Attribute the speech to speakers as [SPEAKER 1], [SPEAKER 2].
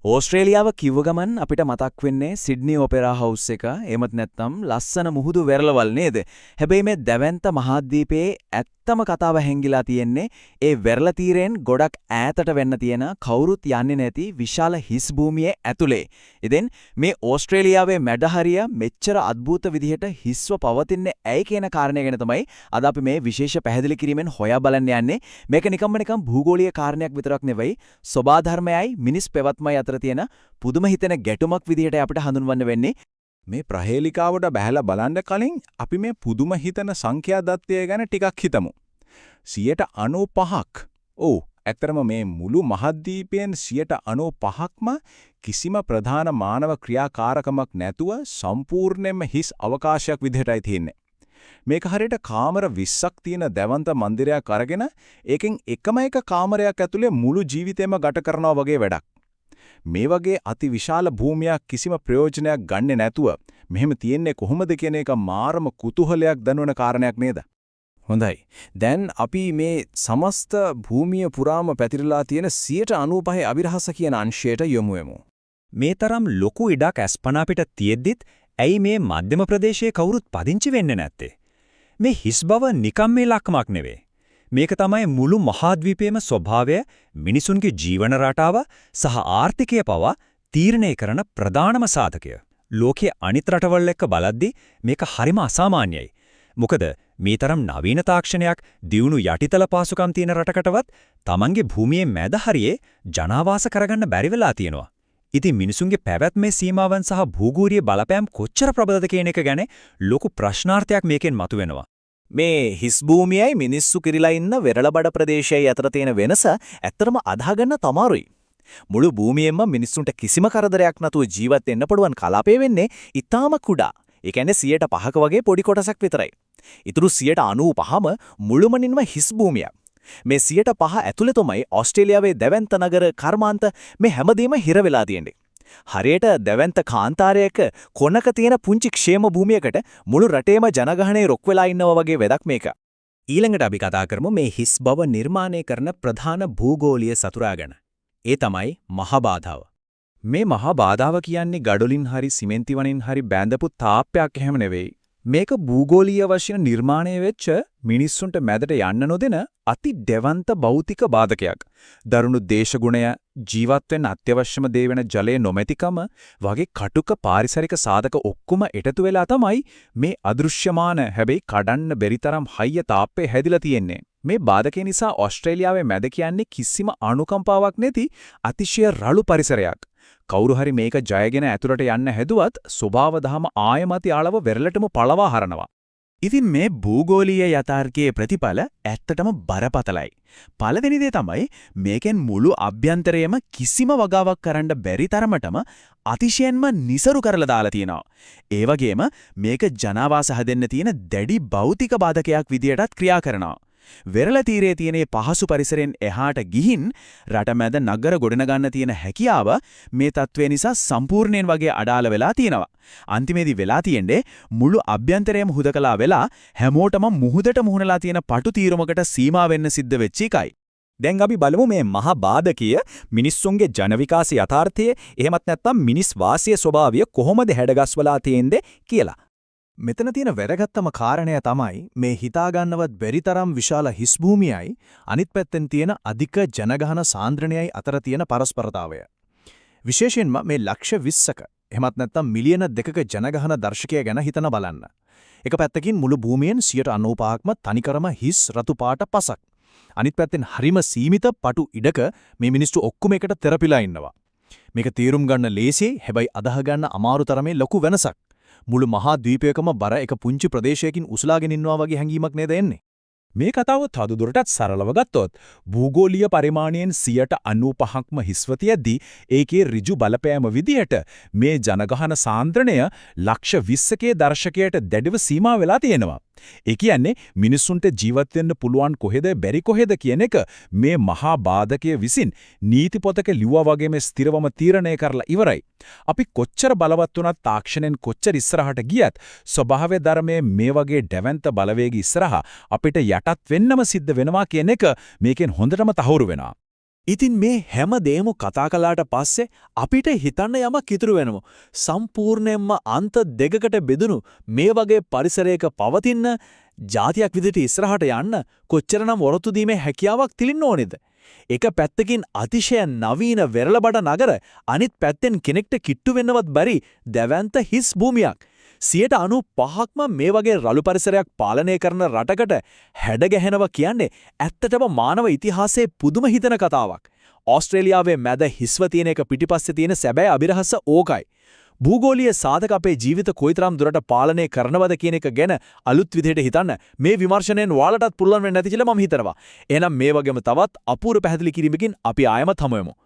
[SPEAKER 1] ඕස්ට්‍රේලියාව කිව්ව ගමන් අපිට මතක් වෙන්නේ සිඩ්නි ඔපෙරා හවුස් එක. එහෙමත් නැත්නම් ලස්සන මුහුදු වෙරළවල් නේද? හැබැයි මේ දැවැන්ත මහද්වීපයේ ඇත්තම කතාව හැංගිලා තියෙන්නේ ඒ වෙරළ තීරයෙන් ගොඩක් ඈතට වෙන්න තියෙන කවුරුත් යන්නේ නැති විශාල හිස් භූමියේ ඇතුලේ. ඉතින් මේ ඕස්ට්‍රේලියාවේ මැඩහරිය මෙච්චර අద్భుත විදිහට හිස්ව පවතින්නේ ඇයි කියන කාරණය ගැන තමයි අද අපි මේ විශේෂ පැහැදිලි කිරීමෙන් හොයා බලන්න යන්නේ. මේක නිකම් භූගෝලීය කාරණයක් විතරක් නෙවෙයි ස්වභාධර්මයයි මිනිස් පැවැත්මයි අතර තියෙන පුදුම හිතෙන ගැටුමක් විදිහට අපිට හඳුන්වන්න වෙන්නේ.
[SPEAKER 2] මේ ප්‍රහේලිකාවට බහැලා බලන්න කලින් අපි මේ පුදුම හිතන සංඛ්‍යා දත්තය ගැන ටිකක් හිතමු. 95ක්. ඔව්, ඇත්තරම මේ මුළු මහද්වීපයෙන් 95%ක්ම කිසිම ප්‍රධාන මානව ක්‍රියාකාරකමක් නැතුව සම්පූර්ණයෙන්ම හිස් අවකාශයක් විදිහටයි තියෙන්නේ. මේක හරියට කාමර 20ක් තියෙන දැවන්ත මන්දිරයක් අරගෙන ඒකෙන් එකම එක කාමරයක් ඇතුලේ මුළු ජීවිතේම ගත කරනවා වගේ වැඩක්. මේ වගේ අතිවිශාල භූමියක් කිසිම ප්‍රයෝජනයක් ගන්නෙ නැතුව මෙහෙම තියෙන්නේ කොහොමද කියන එක මාරම කුතුහලයක් දනවන කාරණයක් නේද?
[SPEAKER 3] හොඳයි. දැන් අපි මේ සමස්ත භූමිය පුරාම පැතිරලා තියෙන 95 අවිරහස කියන අංශයට යොමු වෙමු.
[SPEAKER 4] මේ තරම් ලොකු ඉඩක් අස්පනා පිට තියෙද්දිත් ඇයි මේ මධ්‍යම ප්‍රදේශයේ කවුරුත් පදිංචි වෙන්නේ නැත්තේ? මේ හිස් බව නිකම් මේ ලක්මක් නෙවෙයි. මේක තමයි මුළු මහද්වීපයේම ස්වභාවය, මිනිසුන්ගේ ජීවන රටාව සහ ආර්ථිකය පවා තීරණය කරන ප්‍රධානම සාධකය. ලෝකයේ අනිත් රටවල් එක්ක බලද්දී මේක හරිම අසාමාන්‍යයි. මොකද මේ තරම් නවීන තාක්ෂණයක්, දියුණු යටිතල පාසුකම් තියෙන රටකටවත් Tamanගේ භූමියේ මැද හරියේ ජනාවාස කරගන්න බැරි වෙලා තියෙනවා. ඉතින් මිනිසුන්ගේ පැවැත්මේ සීමාවන් සහ භූගෝලීය බලපෑම් කොච්චර ප්‍රබලද කියන එක ගැන ලොකු ප්‍රශ්නාර්ථයක් මේකෙන් මතුවෙනවා.
[SPEAKER 1] මේ හිස් භූමියයි මිනිස්සු කිරිලා ඉන්න වෙරළබඩ ප්‍රදේශයයි අතර තියෙන වෙනස ඇත්තටම අදාහගන්න තමාරුයි. මුළු භූමියෙම මිනිස්සුන්ට කිසිම කරදරයක් නැතුව ජීවත් වෙන්න පුළුවන් කලාපය වෙන්නේ ඊටාම කුඩා. ඒ කියන්නේ 105ක වගේ පොඩි කොටසක් විතරයි. ඊටු 95ම මුළුමනින්ම හිස් භූමියක්. මේ 105 ඇතුළේ තමයි ඕස්ට්‍රේලියාවේ දැවැන්ත නගර කර්මාන්ත මේ හැමදේම හිර වෙලා තියෙන්නේ. හරියට දැවැන්ත කාන්තාරයක කොනක තියෙන පුංචි ക്ഷേම භූමියකට මුළු රටේම ජනගහනය රොක් වෙලා ඉන්නවා වගේ වැඩක් මේක.
[SPEAKER 4] ඊළඟට අපි කතා කරමු මේ හිස් බව නිර්මාණය කරන ප්‍රධාන භූගෝලීය සතුරා ගැන. ඒ තමයි මහා බාධාව.
[SPEAKER 3] මේ මහා බාධාව කියන්නේ ගඩොලින් හරි සිමෙන්ති වලින් හරි බැඳපු තාප්පයක් එහෙම නෙවෙයි. මේක භූගෝලීය වශයෙන් නිර්මාණය වෙච්ච මිනිස්සුන්ට මැදට යන්න නොදෙන අති දෙවන්ත භෞතික බාධකයක්. දරුණු දේශගුණය, ජීවත් වෙන්න අත්‍යවශ්‍යම දේ වෙන ජලයේ නොමැතිකම වගේ කටුක පාරිසරික සාධක ඔක්කොම එකතු වෙලා තමයි මේ අදෘශ්‍යමාන හැබැයි කඩන්න බැරි තරම් හයිය තාප්පේ හැදිලා තියෙන්නේ. මේ බාධකේ නිසා ඕස්ට්‍රේලියාවේ මැද කියන්නේ කිසිම අනුකම්පාවක් නැති අතිශය රළු පරිසරයක්. කවුරු හරි මේක ජයගෙන ඇතුළට යන්න හැදුවත් ස්වභාව දහම ආයමති ආලව වෙරළටම පළවා හරනවා.
[SPEAKER 1] ඉතින් මේ භූගෝලීය යථාර්ථයේ ප්‍රතිඵල ඇත්තටම බරපතලයි. පළවෙනි දේ තමයි මේකෙන් මුළු අභ්‍යන්තරයේම කිසිම වගාවක් කරන්න බැරි තරමටම අතිශයින්ම નિසරු කරලා දාලා තියෙනවා. ඒ වගේම මේක ජනාවාස හදන්න තියෙන දැඩි භෞතික බාධකයක් විදියටත් ක්‍රියා කරනවා. වෙරළ තීරයේ තියෙන පහසු පරිසරයෙන් එහාට ගිහින් රටමැද නගර ගොඩනගන්න තියෙන හැකියාව මේ තත්ත්වය නිසා සම්පූර්ණයෙන් වගේ අඩාල වෙලා තියෙනවා. අන්තිමේදී වෙලා තියෙන්නේ මුළු අභ්‍යන්තරයම හුදකලා වෙලා හැමෝටම මුහුදට මුහුණලා තියෙන පටු තීරමකට සීමා වෙන්න සිද්ධ වෙච්ච එකයි.
[SPEAKER 4] දැන් අපි බලමු මේ මහා බාධකීය මිනිස්සුන්ගේ ජන විකාශ යථාර්ථය එහෙමත් නැත්නම් මිනිස් වාසයේ ස්වභාවය කොහොමද හැඩගස්වලා තියෙන්නේ කියලා.
[SPEAKER 3] මෙතන තියෙන වැදගත්ම කාරණය තමයි මේ හිතා ගන්නවත් බැරි තරම් විශාල හිස් භූමියයි අනිත් පැත්තෙන් තියෙන අධික ජනගහන සාන්ද්‍රණයයි අතර තියෙන පරස්පරතාවය. විශේෂයෙන්ම මේ ලක්ෂ 20ක එහෙමත් නැත්නම් මිලියන 2ක ජනගහන දර්ශකය ගැන හිතන බලන්න. එක පැත්තකින් මුළු භූමියෙන් 95%ක්ම තනිකරම හිස් රතු පාට පසක්. අනිත් පැත්තෙන් හරිම සීමිත පටු ඉඩක මේ මිනිස්සු ඔක්කොම එකට තෙරපිලා ඉන්නවා. මේක තීරුම් ගන්න ලේසියි, හැබැයි අදාහ ගන්න අමාරු තරමේ ලොකු වෙනසක්. මුළු මහා ද්වීපයකම බර එක පුංචි ප්‍රදේශයකින් උසලාගෙන ඉන්නවා වගේ හැඟීමක් නේද එන්නේ.
[SPEAKER 2] මේ කතාව තවදුරටත් සරලව ගත්තොත් භූගෝලීය පරිමාණයෙන් 95%ක්ම හිස්වතියදී ඒකේ ඍජු බලපෑම විදියට මේ ජනගහන සාන්ද්‍රණය ලක්ෂ 20කේ දර්ශකයට දැඩිව සීමා වෙලා තියෙනවා. ඒ කියන්නේ මිනිසුන්ට ජීවත් වෙන්න පුළුවන් කොහෙද බැරි කොහෙද කියන එක මේ මහා බාධකයේ විසින් නීති පොතක ලිව්වා වගේම ස්ථිරවම තීරණය කරලා ඉවරයි. අපි කොච්චර බලවත් වුණත් තාක්ෂණයෙන් කොච්චර ඉස්සරහට ගියත් ස්වභාවයේ ධර්මයේ මේ වගේ දැවැන්ත බලවේග ඉස්සරහා අපිට යටත් වෙන්නම සිද්ධ වෙනවා කියන එක මේකෙන් හොඳටම තහවුරු වෙනවා. ඉතින් මේ හැම දෙයක්ම කතා කළාට පස්සේ අපිට හිතන්න යමක් ඉතුරු වෙනවා. සම්පූර්ණයෙන්ම අන්ත දෙකකට බෙදුණු මේ වගේ පරිසරයක පවතින ජාතියක් විදිහට ඉස්සරහට යන්න කොච්චරනම් වරොත්තු දීමේ හැකියාවක් තිලින්න ඕනේද? එක පැත්තකින් අතිශය නවීන වෙරළබඩ නගර අනිත් පැත්තෙන් කෙනෙක්ට කිට්ටු වෙන්නවත් බැරි දැවැන්ත හිස් භූමියක්. 95%ක්ම මේ වගේ රළු පරිසරයක් පාලනය කරන රටකට හැඩගැහෙනවා කියන්නේ ඇත්තටම මානව ඉතිහාසයේ පුදුම හිතන කතාවක්. ඕස්ට්‍රේලියාවේ මැද හිස්ව තියෙන එක පිටිපස්සේ තියෙන සැබෑ අභිරහස ඕකයි. භූගෝලීය සාධක අපේ ජීවිත කොයිතරම් දුරට පාලනය කරනවද කියන එක ගැන අලුත් විදිහට හිතන්න මේ විමර්ශනයෙන් ඔයාලටත් පුළුවන් වෙන්නේ නැති කියලා මම හිතනවා. එහෙනම් මේ වගේම තවත් අපූර්ව පැහැදිලි කිරීමකින් අපි ආයමත් හමු වෙමු.